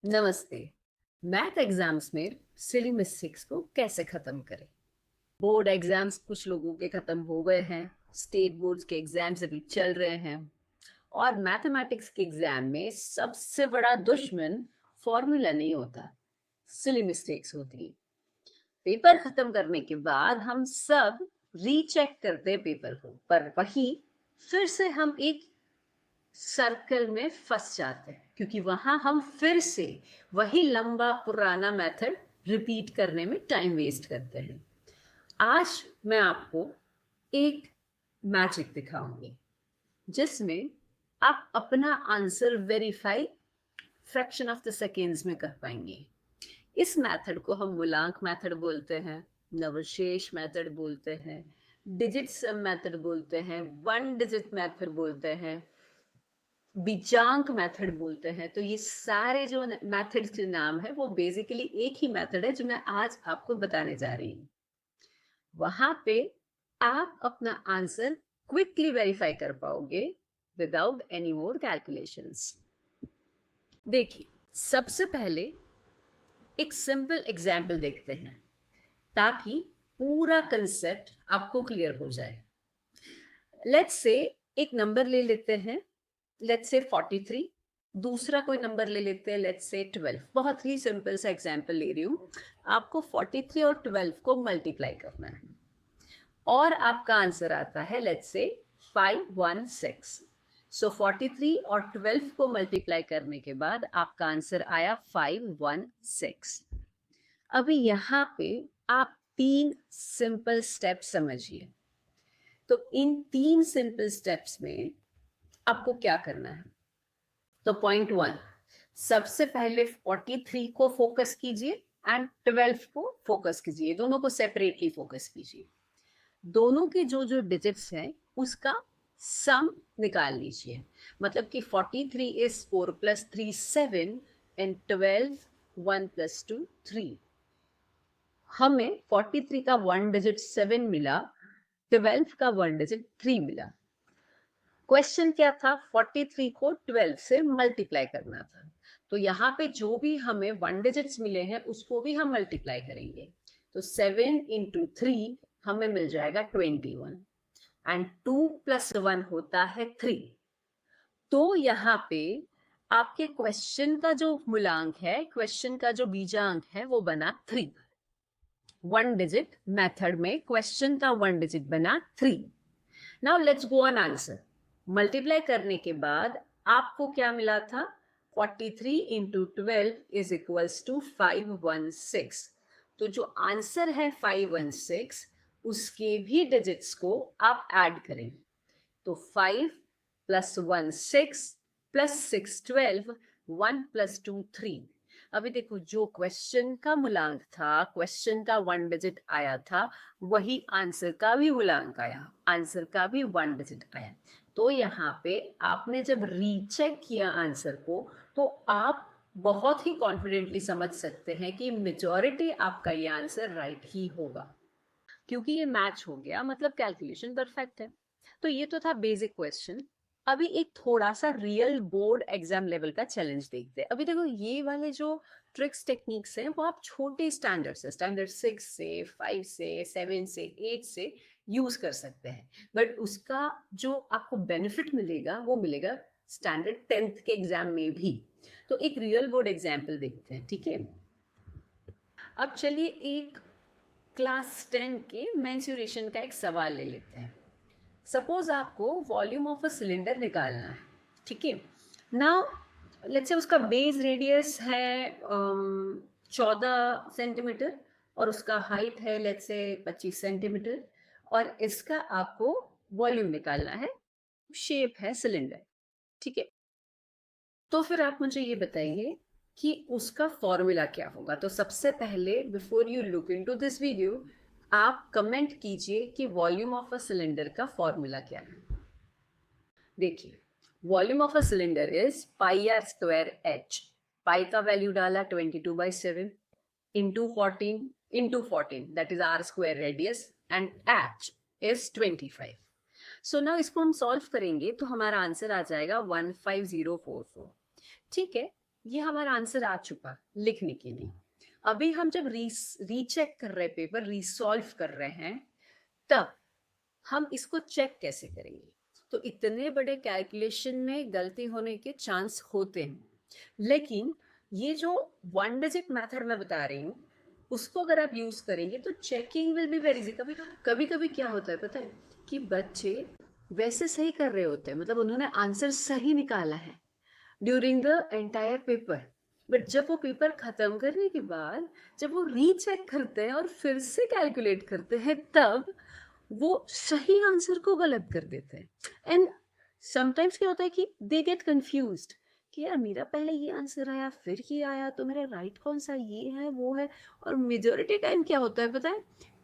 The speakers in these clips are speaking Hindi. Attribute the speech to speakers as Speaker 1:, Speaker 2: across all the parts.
Speaker 1: नमस्ते। मैथ एग्जाम्स में सिली मिस्टेक्स को कैसे खत्म करें? बोर्ड एग्जाम्स कुछ लोगों के खत्म हो गए हैं, स्टेट बोर्ड्स के एग्जाम्स अभी चल रहे हैं और मैथमेटिक्स के एग्जाम में सबसे बड़ा दुश्मन फॉर्मूला नहीं होता, सिली मिस्टेक्स होती है। पेपर खत्म करने के बाद हम सब रीचेक करते हैं पेपर को, पर वही फिर से हम एक सर्कल में फंस जाते हैं क्योंकि वहां हम फिर से वही लंबा पुराना मेथड रिपीट करने में टाइम वेस्ट करते हैं। आज मैं आपको एक मैजिक दिखाऊंगी जिसमें आप अपना answer verify fraction of the seconds में कर पाएंगे। इस मेथड को हम मूलांक मेथड बोलते हैं, नवशेष मेथड बोलते हैं, डिजिट सम मेथड बोलते हैं, वन डिजिट मेथड बोलते हैं, बीजांक मेथड बोलते हैं। तो ये सारे जो मेथड्स के नाम है वो बेसिकली एक ही मेथड है जो मैं आज आपको बताने जा रही हूँ। वहां पे आप अपना आंसर क्विकली वेरीफाई कर पाओगे विदाउट एनी मोर कैलकुलेशंस। देखिए, सबसे पहले एक सिंपल एग्जाम्पल देखते हैं ताकि पूरा कंसेप्ट आपको क्लियर हो जाए। लेट्स से एक नंबर ले लेते हैं, लेट्स से 43। दूसरा कोई नंबर ले लेते हैं, लेट्स से 12। बहुत ही सिंपल सा एग्जांपल ले रही हूँ। आपको 43 और 12 को मल्टीप्लाई करना है और आपका आंसर आता है लेट्स से 516। सो 43 और 12 को मल्टीप्लाई करने के बाद आपका आंसर आया 516। अभी यहाँ पे आप 3 सिंपल स्टेप समझिए। तो इन 3 सिंपल स्टेप्स में आपको क्या करना है? तो पॉइंट 1, सबसे पहले 43 को फोकस कीजिए एंड 12 को फोकस कीजिए, दोनों को सेपरेटली फोकस कीजिए। दोनों के जो जो डिजिट्स हैं उसका सम निकाल लीजिए। मतलब कि 43 इज 4 + 3 7 एंड 12 1 + 2 3। हमें 43 का 1 डिजिट 7 मिला, 12 का 1 डिजिट 3 मिला। क्वेश्चन क्या था? 43 को 12 से मल्टीप्लाई करना था। तो यहाँ पे जो भी हमें 1 डिजिट्स मिले हैं उसको भी हम मल्टीप्लाई करेंगे। तो 7 × 3 हमें मिल जाएगा 21 एंड 2 + 1 होता है 3। तो यहाँ पे आपके क्वेश्चन का जो मूलांक है, क्वेश्चन का जो बीजांक है वो बना 3। 1 डिजिट मेथड में क्वेश्चन का 1 डिजिट बना 3। Now let's go on answer. Multiply करने के बाद आपको क्या मिला था? 43 × 12 इज इक्वल्स टू 516। तो जो आंसर है 516 उसके भी डिजिट्स को आप ऐड करें। तो 5 + 1 6 + 6 12, 1 + 2 3। अभी देखो, जो क्वेश्चन का मूलांक था, क्वेश्चन का 1 डिजिट आया था, वही आंसर का भी मूलांक आया, आंसर का भी 1 डिजिट आया। तो यहाँ पे आपने जब रीचेक किया आंसर को तो आप बहुत ही कॉन्फिडेंटली समझ सकते हैं कि मेजॉरिटी आपका ये आंसर राइट ही होगा क्योंकि ये मैच हो गया, मतलब कैलकुलेशन परफेक्ट है। तो ये तो था बेसिक क्वेश्चन। अभी एक थोड़ा सा रियल बोर्ड एग्जाम लेवल का चैलेंज देखते हैं। अभी देखो, ये वाले जो ट्रिक्स टेक्निक्स हैं वो आप छोटे स्टैंडर्ड से, स्टैंडर्ड 6 से, 5 से, 7 से, 8 से यूज कर सकते हैं, बट उसका जो आपको बेनिफिट मिलेगा वो मिलेगा स्टैंडर्ड 10th के एग्जाम में भी। तो एक रियल बोर्ड एग्जाम्पल देखते हैं, ठीक है? अब चलिए एक क्लास 10 के मेंसुरेशन का एक सवाल ले लेते हैं। सपोज आपको वॉल्यूम ऑफ अ सिलेंडर निकालना है, ठीक है? नाउ लेट्स से उसका बेस रेडियस है 14 सेंटीमीटर और उसका हाइट है लेट्स से 25 सेंटीमीटर और इसका आपको वॉल्यूम निकालना है, शेप है सिलेंडर, ठीक है? तो फिर आप मुझे ये बताइए कि उसका फॉर्मूला क्या होगा। तो सबसे पहले before you look into this video, आप कमेंट कीजिए कि वॉल्यूम ऑफ अ सिलेंडर का फॉर्मूला क्या है। देखिए, volume of a cylinder is πr²h। पाई का वैल्यू डाला 22/7 into 14 that is r² radius and h is 25। So now इसको हम सॉल्व करेंगे तो हमारा आंसर आ जाएगा 15044। ठीक है, ये हमारा आंसर आ चुका लिखने के लिए। अभी हम जब रीचेक कर रहे पेपर, रीसॉल्व कर रहे हैं, तब हम इसको चेक कैसे करेंगे? तो इतने बड़े कैलकुलेशन में गलती होने के चांस होते हैं, लेकिन ये जो 1 डिजिट मेथड मैं बता रही हूँ उसको अगर आप यूज करेंगे तो checking will be very easy. कभी कभी क्या होता है पता है कि बच्चे वैसे सही कर रहे होते हैं, मतलब उन्होंने आंसर सही निकाला है during the entire paper, but जब वो पेपर खत्म करने के बाद जब वो रीचेक करते हैं और फिर से कैलकुलेट करते हैं, तब वो सही आंसर को गलत कर देते हैं। एंड समटाइम्स क्या होता है कि दे गेट कंफ्यूज्ड कि यार मेरा पहले ये आंसर आया फिर ये आया, तो मेरा राइट कौन सा, ये है वो है। और मेजोरिटी टाइम क्या होता है पता है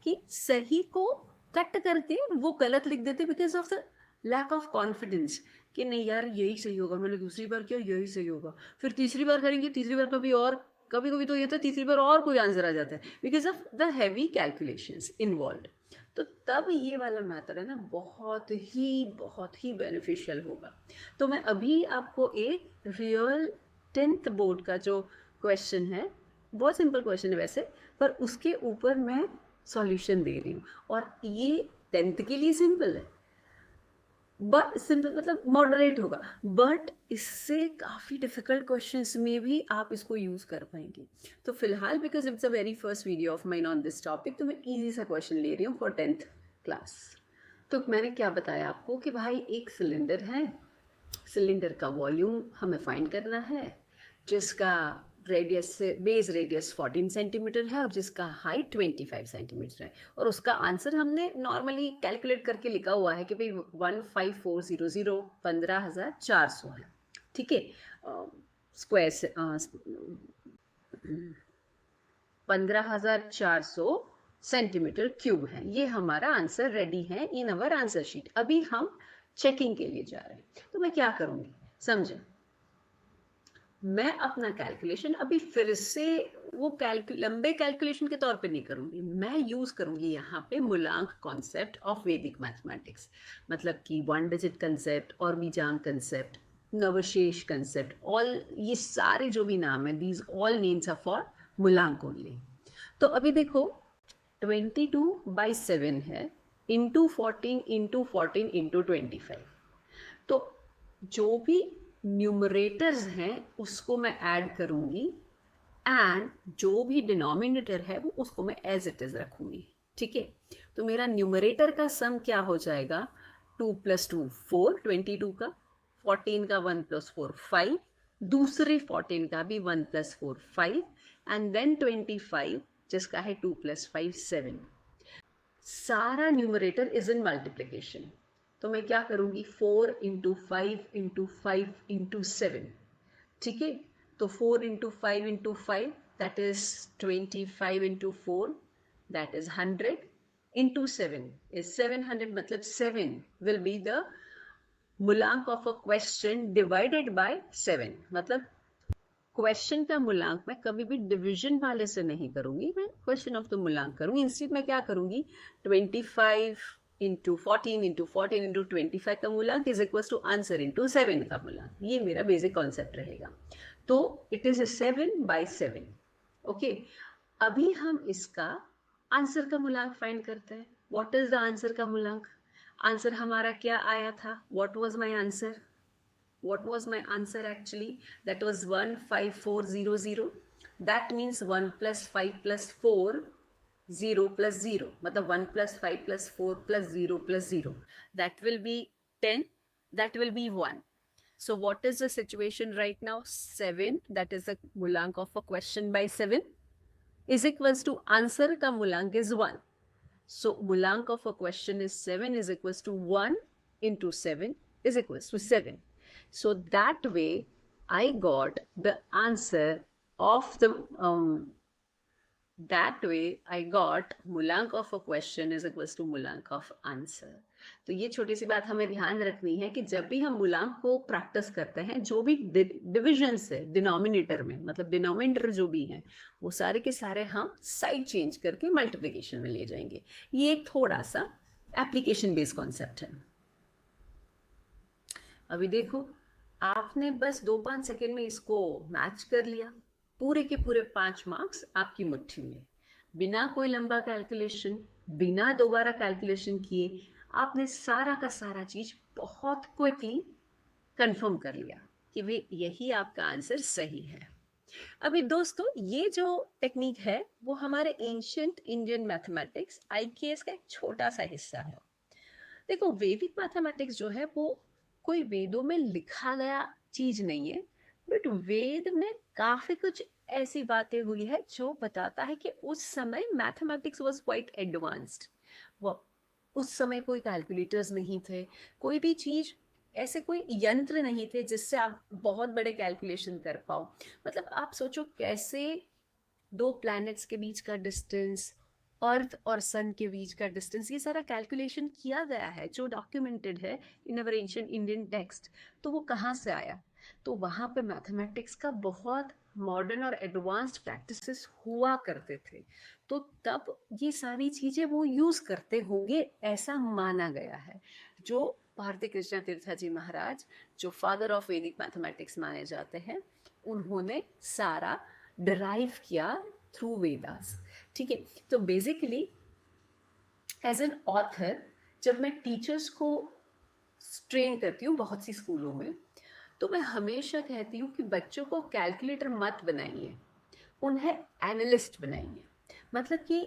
Speaker 1: कि सही को कट करके वो गलत लिख देते because of the lack of confidence कि नहीं यार यही सही होगा, मैंने दूसरी बार किया यही सही होगा, फिर तीसरी बार करेंगे, तीसरी बार कभी और, कभी कभी तो ये था तीसरी बार और कोई आंसर आ जाता है because of the heavy calculations involve. तो तब ये वाला मेथड है ना बहुत ही बेनिफिशियल होगा। तो मैं अभी आपको एक रियल 10th बोर्ड का जो क्वेश्चन है, बहुत सिंपल क्वेश्चन है वैसे, पर उसके ऊपर मैं सॉल्यूशन दे रही हूँ। और ये 10th के लिए सिंपल है, बट सिंपल मतलब मॉडरेट होगा, बट इससे काफ़ी डिफिकल्ट क्वेश्चंस में भी आप इसको यूज़ कर पाएंगे। तो फिलहाल because it's a very first video of mine on this topic, तो मैं इजी सा क्वेश्चन ले रही हूँ फॉर 10th क्लास। तो मैंने क्या बताया आपको कि भाई एक सिलेंडर है, सिलेंडर का वॉल्यूम हमें फाइंड करना है, जिसका रेडियस से बेस रेडियस 14 सेंटीमीटर है और जिसका हाइट 25 सेंटीमीटर है, और उसका आंसर हमने नॉर्मली कैलकुलेट करके लिखा हुआ है कि भाई 15400 15,400 है। ठीक है, स्क्वायर से 15,400 सेंटीमीटर क्यूब है। ये हमारा आंसर रेडी है इन अवर आंसर शीट। अभी हम चेकिंग के लिए जा रहे हैं, तो मैं क्या करूंगी समझे, मैं अपना कैलकुलेशन अभी फिर से वो लंबे कैलकुलेशन के तौर पे नहीं करूंगी, मैं यूज करूंगी यहाँ पे मूलांक कॉन्सेप्ट ऑफ वैदिक मैथमेटिक्स, मतलब कि 1 डिजिट कंसेप्ट और बीजांग कंसेप्ट, नवशेष कंसेप्ट, ऑल ये सारे जो भी नाम है, these all names are for मूलांक ओनली। तो अभी देखो 22/7 है इंटू 14 इंटू 25, तो जो भी न्यूमरेटर्स हैं उसको मैं ऐड करूंगी एंड जो भी डिनोमिनेटर है वो उसको मैं एज इट इज रखूंगी। ठीक है, तो मेरा न्यूमरेटर का सम क्या हो जाएगा, 2 + 2 4, 22 का, 14 का 1 + 4 5, दूसरे 14 का भी 1 + 4 5, एंड देन 25 जिसका है 2 + 5 7। सारा न्यूमरेटर इज इन मल्टीप्लिकेशन, तो मैं क्या करूंगी 4 × 5 × 5 × 7। ठीक है, तो 4 × 5 × 5 that is 25 × 4 that is 100 × 7 is 700, मतलब 7 will be the मूलांक of a question divided by 7। मतलब क्वेश्चन का मूलांक मैं कभी भी डिवीजन वाले से नहीं करूंगी, मैं क्वेश्चन ऑफ द मूलांक करूंगी। इंस्टेड मैं क्या करूंगी 25 × 14 × 14 × 25 का मूलांक is equal to answer into 7 का मूलांक। ये मेरा बेसिक कॉन्सेप्ट रहेगा। तो इट इज 7/7। ओके, अभी हम इसका आंसर का मूलांक फाइंड करते हैं। व्हाट इज द आंसर का मूलांक? आंसर हमारा क्या आया था, what was my answer? What was my answer actually? That was 15400. That means 1 + 5 + 4 0 + 0, मतलब 1 + 5 + 4 + 0 + 0, that will be 10, that will be 1. So what is the situation right now? 7, that is the मूलांक of a question by 7 is equals to answer का मूलांक is 1. So मूलांक of a question is 7 is equals to 1 into 7 is equals to 7. So that way I got the answer of the that way I got मूलांक of a question is equals to मूलांक of answer. तो ये छोटी सी बात हमें ध्यान रखनी है कि जब भी हम मूलांक को प्रैक्टिस करते हैं, जो भी डिविजन से डिनोमिनेटर में, मतलब डिनोमिनेटर जो भी है वो सारे के सारे हम साइड चेंज करके मल्टीप्लिकेशन में ले जाएंगे। ये एक थोड़ा सा एप्लीकेशन बेस्ड कॉन्सेप्ट है। अभी देखो आपने बस 2-5 सेकंड में इसको मैच कर लिया, पूरे के पूरे 5 मार्क्स आपकी मुट्ठी में, बिना कोई लंबा कैलकुलेशन, बिना दोबारा कैलकुलेशन किए आपने सारा का सारा चीज बहुत क्विकली कंफर्म कर लिया कि वे यही आपका आंसर सही है। अभी दोस्तों ये जो टेक्निक है वो हमारे एंशियंट इंडियन मैथमेटिक्स आईकेएस का एक छोटा सा हिस्सा है। देखो वैदिक मैथमेटिक्स जो है वो कोई वेदों में लिखा गया चीज नहीं है, बट वेद में काफी कुछ ऐसी बातें हुई है जो बताता है कि उस समय मैथमेटिक्स वाज क्वाइट एडवांस्ड। वो उस समय कोई कैलकुलेटर्स नहीं थे, कोई भी चीज ऐसे कोई यंत्र नहीं थे जिससे आप बहुत बड़े कैलकुलेशन कर पाओ। मतलब आप सोचो कैसे दो प्लैनेट्स के बीच का डिस्टेंस, अर्थ और सन के बीच का डिस्टेंस, ये सारा कैलकुलेशन किया गया है जो डॉक्यूमेंटेड है इन अवर एंशिएंट इंडियन टेक्स्ट। तो वो कहाँ से आया? तो वहाँ पे मैथमेटिक्स का बहुत मॉडर्न और एडवांस्ड प्रैक्टिसेस हुआ करते थे, तो तब ये सारी चीज़ें वो यूज़ करते होंगे ऐसा माना गया है। जो भारती कृष्ण तीर्थ जी महाराज, जो फादर ऑफ वैदिक मैथमेटिक्स माने जाते हैं, उन्होंने सारा डिराइव किया थ्रू वेदास। ठीक है, तो बेसिकली एज एन ऑथर जब मैं टीचर्स को ट्रेन करती हूँ बहुत सी स्कूलों में, तो मैं हमेशा कहती हूँ कि बच्चों को कैलकुलेटर मत बनाइए, उन्हें एनालिस्ट बनाइए। मतलब कि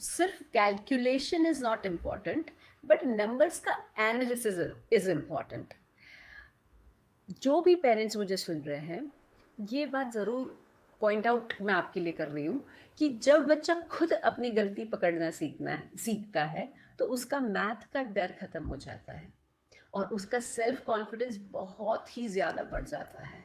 Speaker 1: सिर्फ calculation is not important, but numbers का एनालिसिस इज इम्पॉर्टेंट। जो भी पेरेंट्स मुझे सुन रहे हैं, ये बात ज़रूर पॉइंट आउट मैं आपके लिए कर रही हूँ कि जब बच्चा खुद अपनी गलती पकड़ना सीखता है तो उसका मैथ का डर खत्म हो जाता है और उसका सेल्फ कॉन्फिडेंस बहुत ही ज़्यादा बढ़ जाता है।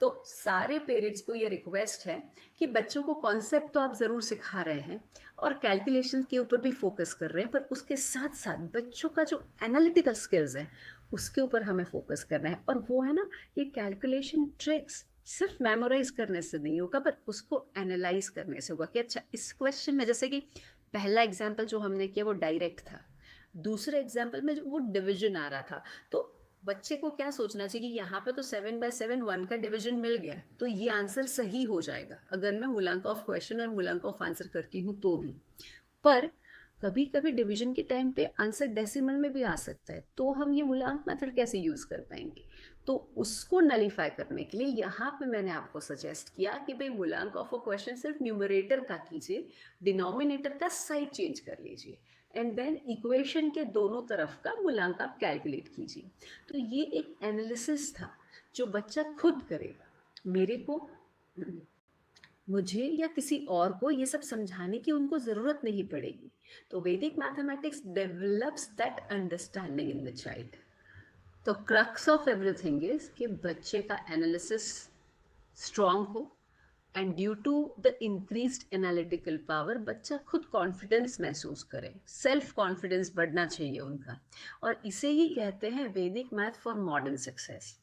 Speaker 1: तो सारे पेरेंट्स को ये रिक्वेस्ट है कि बच्चों को कॉन्सेप्ट तो आप ज़रूर सिखा रहे हैं और कैलकुलेशन के ऊपर भी फोकस कर रहे हैं, पर उसके साथ साथ बच्चों का जो एनालिटिकल स्किल्स है उसके ऊपर हमें फोकस करना है। और वो है ना, ये कैलकुलेशन ट्रिक्स सिर्फ मेमोराइज करने से नहीं होगा, पर उसको एनालाइज करने से होगा कि अच्छा इस क्वेश्चन में, जैसे कि पहला एग्जाम्पल जो हमने किया वो डायरेक्ट था, दूसरे एग्जाम्पल में वो डिविजन आ रहा था, तो बच्चे को क्या सोचना चाहिए कि यहाँ पे तो 7/7 1 का डिवीजन मिल गया तो ये आंसर सही हो जाएगा, अगर मैं मूलांक ऑफ क्वेश्चन और मूलांक ऑफ आंसर करती हूँ तो भी। पर कभी कभी डिवीजन के टाइम पे आंसर डेसिमल में भी आ सकता है, तो हम ये मूलांक मेथड कैसे यूज कर पाएंगे? तो उसको नलीफाई करने के लिए यहाँ पे मैंने आपको सजेस्ट किया कि भाई मूलांक ऑफ अ क्वेश्चन सिर्फ न्यूमरेटर का कीजिए, डिनोमिनेटर का साइड चेंज कर लीजिए, एंड देन इक्वेशन के दोनों तरफ का मूलांक आप कैलकुलेट कीजिए। तो ये एक एनालिसिस था जो बच्चा खुद करेगा, मेरे को, मुझे या किसी और को ये सब समझाने की उनको ज़रूरत नहीं पड़ेगी। तो Vedic mathematics develops that understanding in the child. तो क्रक्स ऑफ एवरीथिंग इज कि बच्चे का एनालिसिस स्ट्रांग हो, and due to the increased analytical power बच्चा खुद कॉन्फिडेंस महसूस करे, सेल्फ कॉन्फिडेंस बढ़ना चाहिए उनका, और इसे ही कहते हैं वैदिक मैथ फॉर मॉडर्न सक्सेस।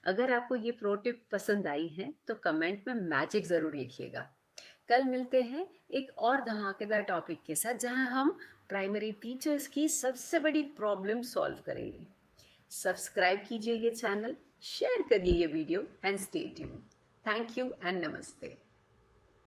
Speaker 1: अगर आपको ये प्रो टिप पसंद आई है तो कमेंट में मैजिक ज़रूर लिखिएगा। कल मिलते हैं एक और धमाकेदार टॉपिक के साथ जहां हम प्राइमरी टीचर्स की सबसे बड़ी प्रॉब्लम सॉल्व करेंगे। सब्सक्राइब कीजिए ये चैनल, शेयर करिए ये video and stay tuned. Thank you and नमस्ते।